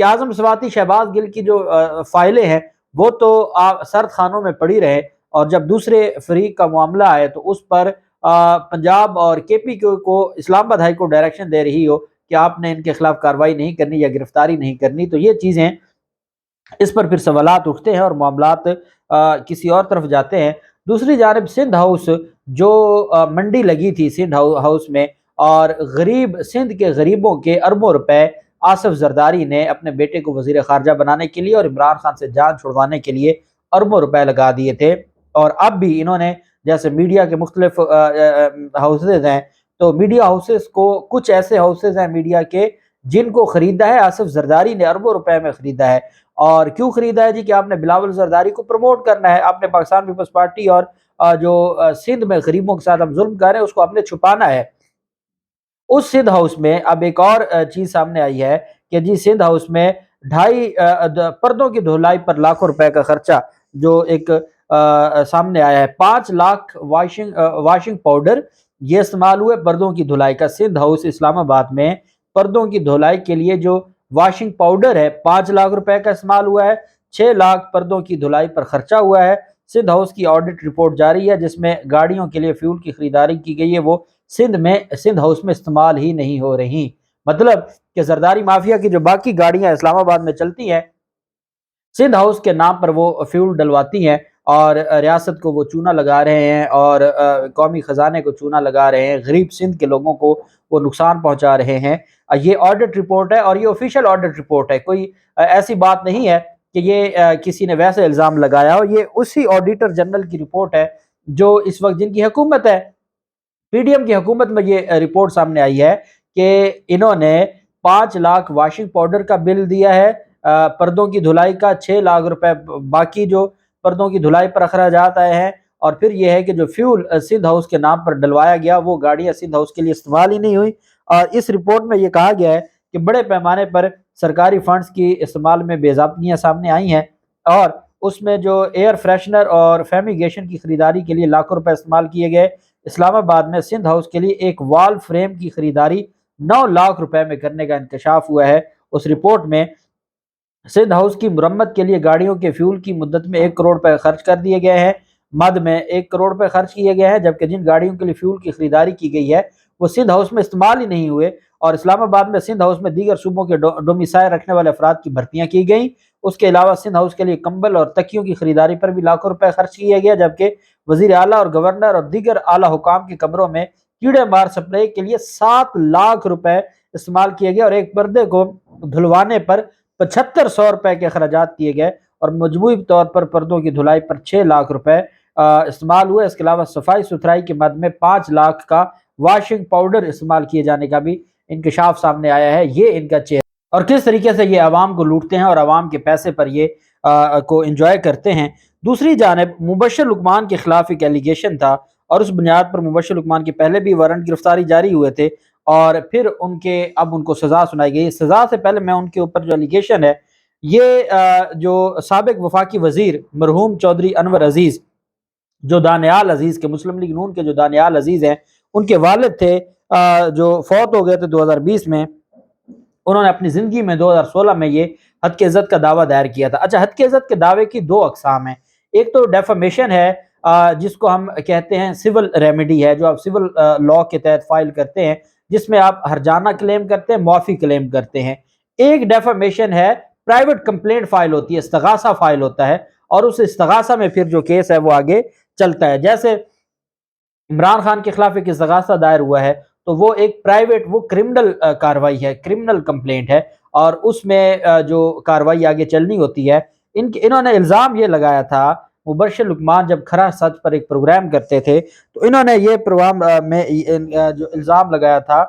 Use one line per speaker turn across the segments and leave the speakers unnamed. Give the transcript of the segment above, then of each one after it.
کہ اعظم سواتی شہباز گل کی جو فائلیں ہیں وہ تو سرد خانوں میں پڑی رہے، اور جب دوسرے فریق کا معاملہ آئے تو اس پر پنجاب اور کے پی کو اسلام آباد ہائی کورٹ ڈائریکشن دے رہی ہو کہ آپ نے ان کے خلاف کارروائی نہیں کرنی یا گرفتاری نہیں کرنی، تو یہ چیزیں اس پر پھر سوالات اٹھتے ہیں اور معاملات کسی اور طرف جاتے ہیں۔ دوسری جانب سندھ ہاؤس جو منڈی لگی تھی سندھ ہاؤس میں، اور غریب سندھ کے غریبوں کے اربوں روپے آصف زرداری نے اپنے بیٹے کو وزیر خارجہ بنانے کے لیے اور عمران خان سے جان چھڑوانے کے لیے اربوں روپے لگا دیے تھے، اور اب بھی انہوں نے جیسے میڈیا کے مختلف ہاؤسز ہیں، تو میڈیا ہاؤسز کو کچھ ایسے ہاؤسز ہیں میڈیا کے جن کو خریدا ہے آصف زرداری نے، اربوں روپے میں خریدا ہے۔ اور کیوں خریدا ہے جی؟ کہ آپ نے بلاول زرداری کو پروموٹ کرنا ہے، آپ نے پاکستان پیپلز پارٹی اور جو سندھ میں غریبوں کے ساتھ ہم ظلم کر رہے ہیں اس کو آپ نے چھپانا ہے۔ اس سندھ ہاؤس میں اب ایک اور چیز سامنے آئی ہے کہ جی سندھ ہاؤس میں 2.5 پردوں کی دھلائی پر لاکھوں روپے کا خرچہ جو ایک سامنے آیا ہے۔ 5 لاکھ واشنگ پاؤڈر یہ استعمال ہوئے پردوں کی دھلائی کا۔ سندھ ہاؤس اسلام آباد میں پردوں کی دھلائی کے لیے جو واشنگ پاؤڈر ہے 5 لاکھ روپے کا استعمال ہوا ہے، 6 لاکھ پردوں کی دھلائی پر خرچہ ہوا ہے۔ سندھ ہاؤس کی آڈٹ رپورٹ جاری ہے جس میں گاڑیوں کے لیے فیول کی خریداری کی گئی ہے، وہ سندھ ہاؤس میں استعمال ہی نہیں ہو رہی۔ مطلب کہ زرداری مافیا کی جو باقی گاڑیاں اسلام آباد میں چلتی ہیں سندھ ہاؤس کے نام پر وہ فیول ڈلواتی ہیں، اور ریاست کو وہ چونا لگا رہے ہیں اور قومی خزانے کو چونا لگا رہے ہیں، غریب سندھ کے لوگوں کو وہ نقصان پہنچا رہے ہیں۔ یہ آڈٹ رپورٹ ہے اور یہ آفیشیل آڈٹ رپورٹ ہے، کوئی ایسی بات نہیں ہے کہ یہ کسی نے ویسے الزام لگایا ہو، یہ اسی آڈیٹر جنرل کی رپورٹ ہے جو اس وقت جن کی حکومت ہے، پی ڈی ایم کی حکومت میں یہ رپورٹ سامنے آئی ہے کہ انہوں نے 5 لاکھ واشنگ پاؤڈر کا بل دیا ہے، پردوں کی دھلائی کا 6 لاکھ روپے باقی جو پردوں کی دھلائی پر اخراجات آئے ہیں، اور پھر یہ ہے کہ جو فیول سندھ ہاؤس کے نام پر ڈلوایا گیا وہ گاڑیاں سندھ ہاؤس کے لیے استعمال ہی نہیں ہوئی۔ اور اس رپورٹ میں یہ کہا گیا ہے کہ بڑے پیمانے پر سرکاری فنڈز کی استعمال میں بے ضابطگیاں سامنے آئی ہیں، اور اس میں جو ایئر فریشنر اور فیمیگیشن کی خریداری کے لیے لاکھوں روپے استعمال کیے گئے۔ اسلام آباد میں سندھ ہاؤس کے لیے ایک وال فریم کی خریداری 9 لاکھ روپے میں کرنے کا انکشاف ہوا ہے۔ اس رپورٹ میں سندھ ہاؤس کی مرمت کے لیے گاڑیوں کے فیول کی مدت میں 1 کروڑ روپے خرچ کر دیے گئے ہیں، مد میں 1 کروڑ روپے خرچ کیے گئے ہیں، جبکہ جن گاڑیوں کے لیے فیول کی خریداری کی گئی ہے وہ سندھ ہاؤس میں استعمال ہی نہیں ہوئے، اور اسلام آباد میں سندھ ہاؤس میں دیگر صوبوں کے ڈومیسائل رکھنے والے افراد کی بھرتیاں کی گئیں۔ اس کے علاوہ سندھ ہاؤس کے لیے کمبل اور تکیوں کی خریداری پر بھی لاکھوں روپے خرچ کیے گئے، جبکہ وزیر اعلیٰ اور گورنر اور دیگر اعلیٰ حکام کے کمروں میں کیڑے مار سپرے کے لیے 7 لاکھ روپے استعمال کیے گئے، اور ایک پردے کو دھلوانے پر 7500 روپے کے اخراجات کیے گئے، اور مجموعی طور پر پردوں کی دھلائی پر 6 لاکھ روپے استعمال ہوئے۔ اس کے علاوہ صفائی ستھرائی کے مد میں 5 لاکھ کا واشنگ پاؤڈر استعمال کیے جانے کا بھی انکشاف سامنے آیا ہے۔ یہ ان کا چہرہ، اور کس طریقے سے یہ عوام کو لوٹتے ہیں اور عوام کے پیسے پر یہ کو انجوائے کرتے ہیں۔ دوسری جانب مبشر لقمان کے خلاف ایک ایلیگیشن تھا، اور اس بنیاد پر مبشر لقمان کے پہلے بھی وارنٹ گرفتاری جاری ہوئے تھے، اور پھر اب ان کو سزا سنائی گئی۔ سزا سے پہلے میں ان کے اوپر جو ایلیگیشن ہے، یہ جو سابق وفاقی وزیر مرحوم چودھری انور عزیز، جو دانیال عزیز کے مسلم لیگ نون کے جو دانیال عزیز ہیں، ان کے والد تھے جو فوت ہو گئے تھے 2020 میں، انہوں نے اپنی زندگی میں 2016 میں یہ حتک عزت کا دعویٰ دائر کیا تھا۔ اچھا، حتک عزت کے دعوے کی 2 اقسام ہیں، ایک تو ڈیفامیشن ہے جس کو ہم کہتے ہیں سول ریمیڈی ہے، جو آپ سول لاء کے تحت فائل کرتے ہیں، جس میں آپ ہرجانہ کلیم کرتے ہیں، معافی کلیم کرتے ہیں۔ ایک ڈیفامیشن ہے پرائیویٹ کمپلینٹ فائل ہوتی ہے، استغاثہ فائل ہوتا ہے، اور اس استغاثہ میں پھر جو کیس ہے وہ آگے چلتا ہے۔ جیسے عمران خان کے خلاف ایک استغاثہ دائر ہوا ہے تو وہ ایک پرائیویٹ، وہ کرمنل کاروائی ہے، کرمنل کمپلینٹ ہے، اور اس میں جو کاروائی آگے چلنی ہوتی ہے۔ انہوں نے الزام یہ لگایا تھا، مبشر لقمان جب کھرا سچ پر ایک پروگرام کرتے تھے تو انہوں نے یہ پروگرام میں جو الزام لگایا تھا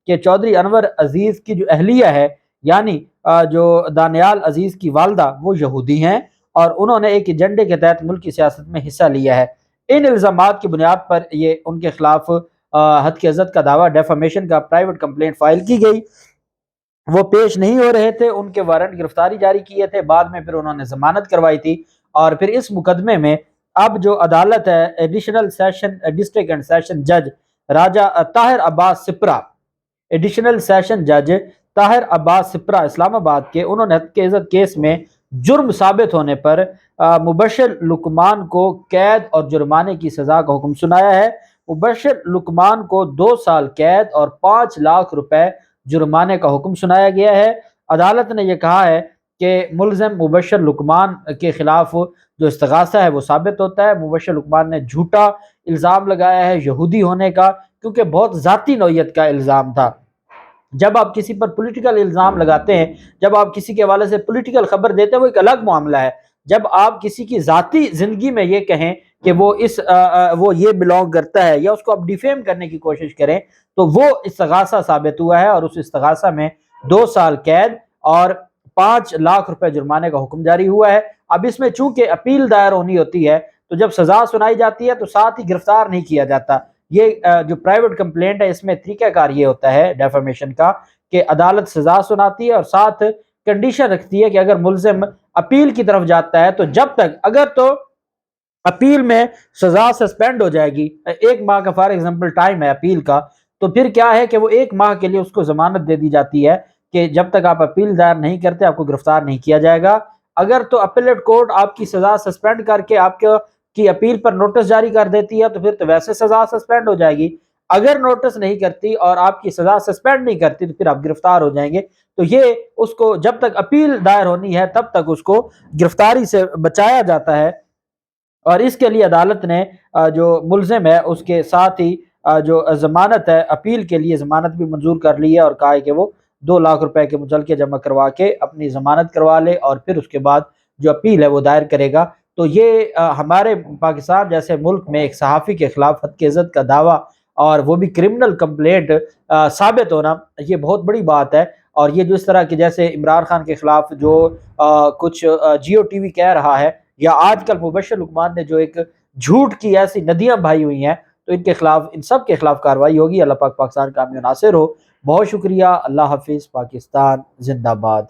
کہ چودھری انور عزیز کی جو اہلیہ ہے، یعنی جو دانیال عزیز کی والدہ، وہ یہودی ہیں، اور انہوں نے ایک ایجنڈے کے تحت ملک کی سیاست میں حصہ لیا ہے۔ ان الزامات کی بنیاد پر یہ ان کے خلاف حتک عزت کا دعویٰ ڈیفامیشن کا پرائیویٹ کمپلینٹ فائل کی گئی۔ وہ پیش نہیں ہو رہے تھے، ان کے وارنٹ گرفتاری جاری کیے تھے، بعد میں پھر انہوں نے ضمانت کروائی تھی، اور پھر اس مقدمے میں اب جو عدالت ہے، additional session district and session جج راجہ طاہر عباس سپرا، ایڈیشنل سیشن جج طاہر عباس سپرا اسلام آباد کے، انہوں نے ہتک عزت کیس میں جرم ثابت ہونے پر مبشر لقمان کو قید اور جرمانے کی سزا کا حکم سنایا ہے۔ مبشر لقمان کو 2 سال قید اور 5 لاکھ روپے جرمانے کا حکم سنایا گیا ہے۔ عدالت نے یہ کہا ہے کہ ملزم مبشر لقمان کے خلاف جو استغاثہ ہے وہ ثابت ہوتا ہے۔ مبشر لقمان نے جھوٹا الزام لگایا ہے یہودی ہونے کا، کیونکہ بہت ذاتی نوعیت کا الزام تھا۔ جب آپ کسی پر پولیٹیکل الزام لگاتے ہیں، جب آپ کسی کے حوالے سے پولیٹیکل خبر دیتے ہیں، وہ ایک الگ معاملہ ہے۔ جب آپ کسی کی ذاتی زندگی میں یہ کہیں کہ وہ یہ بلانگ کرتا ہے، یا اس کو آپ ڈیفیم کرنے کی کوشش کریں، تو وہ استغاثہ ثابت ہوا ہے، اور اس استغاثہ میں 2 سال قید اور 5 لاکھ روپے جرمانے کا حکم جاری ہوا ہے۔ اب اس میں چونکہ اپیل دائر ہونی ہوتی ہے، تو جب سزا سنائی جاتی ہے تو ساتھ ہی گرفتار نہیں کیا جاتا۔ یہ جو پرائیویٹ کمپلینٹ ہے، اس میں طریقہ کار یہ ہوتا ہے ڈیفامیشن کا کہ عدالت سزا سناتی ہے اور ساتھ کنڈیشن رکھتی ہے کہ اگر ملزم اپیل کی طرف جاتا ہے تو جب تک، اگر تو اپیل میں سزا سسپینڈ ہو جائے گی، 1 ماہ کا فار ایگزامپل ٹائم ہے اپیل کا، تو پھر کیا ہے کہ وہ 1 ماہ کے لیے اس کو ضمانت دے دی جاتی ہے کہ جب تک آپ اپیل دائر نہیں کرتے آپ کو گرفتار نہیں کیا جائے گا۔ اگر تو اپیلیٹ کورٹ آپ کی سزا سسپینڈ کر کے آپ کی اپیل پر نوٹس جاری کر دیتی ہے تو پھر تو ویسے سزا سسپینڈ ہو جائے گی۔ اگر نوٹس نہیں کرتی اور آپ کی سزا سسپینڈ نہیں کرتی تو پھر آپ گرفتار ہو جائیں گے۔ تو یہ اس کو جب تک اپیل دائر ہونی ہے تب تک اس کو گرفتاری سے بچایا جاتا ہے، اور اس کے لیے عدالت نے جو ملزم ہے اس کے ساتھ ہی جو ضمانت ہے، اپیل کے لیے ضمانت بھی منظور کر لی ہے، اور کہا ہے کہ وہ 2 لاکھ روپے کے مچلکے جمع کروا کے اپنی ضمانت کروا لے، اور پھر اس کے بعد جو اپیل ہے وہ دائر کرے گا۔ تو یہ ہمارے پاکستان جیسے ملک میں ایک صحافی کے خلاف ہتک عزت کا دعویٰ، اور وہ بھی کرمنل کمپلینٹ ثابت ہونا، یہ بہت بڑی بات ہے۔ اور یہ جو اس طرح کی جیسے عمران خان کے خلاف جو کچھ جیو ٹی وی کہہ رہا ہے، یا آج کل مبشر لقمان نے جو ایک جھوٹ کی ایسی ندیاں بہائی ہوئی ہیں، تو ان کے خلاف، ان سب کے خلاف کارروائی ہوگی۔ اللہ پاک پاکستان کا حامی و ناصر ہو۔ بہت شکریہ۔ اللہ حافظ۔ پاکستان زندہ باد۔